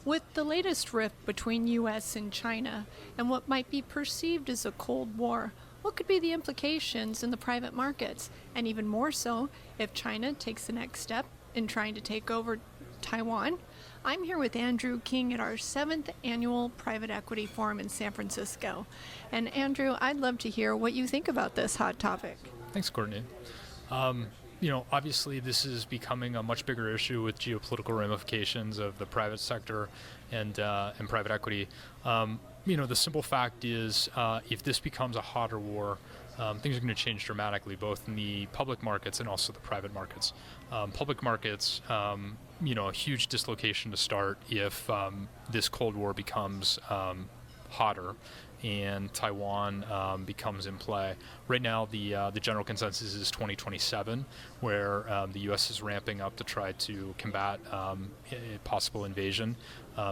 With the latest rift between US and China and what might be perceived as a Cold War, what could be the implications in the private markets? And even more so, if China takes the next step in trying to take over Taiwan? I'm here with Andrew King at our 7th annual Private Equity Forum in San Francisco. And Andrew, I'd love to hear what you think about this hot topic. Thanks, Courtney. Obviously this is becoming a much bigger issue with geopolitical ramifications of the private sector and private equity. The simple fact is, if this becomes a hotter war, things are going to change dramatically, both in the public markets and also the private markets. Public markets, a huge dislocation to start if this Cold War becomes hotter and Taiwan becomes in play. Right now, the general consensus is 2027, where the U.S. is ramping up to try to combat a possible invasion,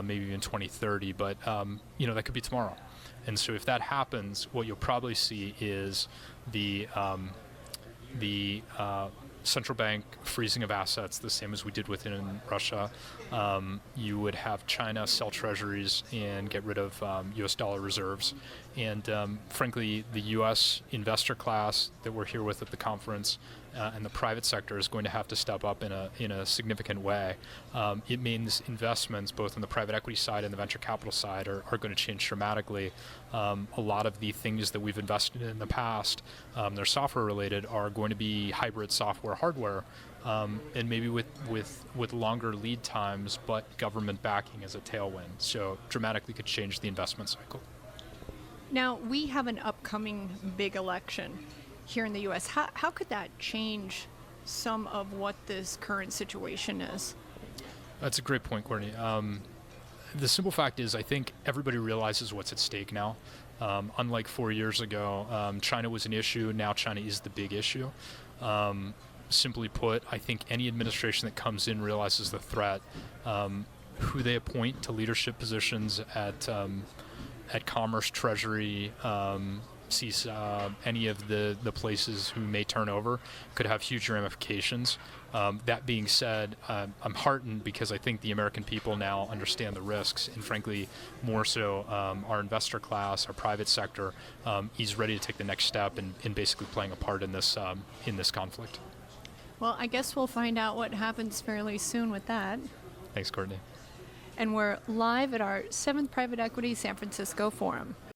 maybe even 2030. But that could be tomorrow. And so, if that happens, what you'll probably see is the central bank freezing of assets, the same as we did within Russia. You would have China sell treasuries and get rid of U.S. dollar reserves. And frankly, the U.S. investor class that we're here with at the conference and the private sector is going to have to step up in a significant way. It means investments, both on the private equity side and the venture capital side, are going to change dramatically. A lot of the things that we've invested in the past, they're software related, are going to be hybrid software hardware, and maybe with longer lead times, but government backing as a tailwind. So dramatically could change the investment cycle. Now, we have an upcoming big election here in the U.S. How could that change some of what this current situation is? That's a great point, Courtney. The simple fact is, I think everybody realizes what's at stake now. Unlike 4 years ago, China was an issue. Now China is the big issue. Simply put, I think any administration that comes in realizes the threat. Who they appoint to leadership positions at Commerce, Treasury, CISA, any of the places who may turn over could have huge ramifications. That being said, I'm heartened because I think the American people now understand the risks, and frankly, more so, our investor class, our private sector, is ready to take the next step in basically playing a part in this conflict. Well, I guess we'll find out what happens fairly soon with that. Thanks, Courtney. And we're live at our 7th Private Equity San Francisco Forum.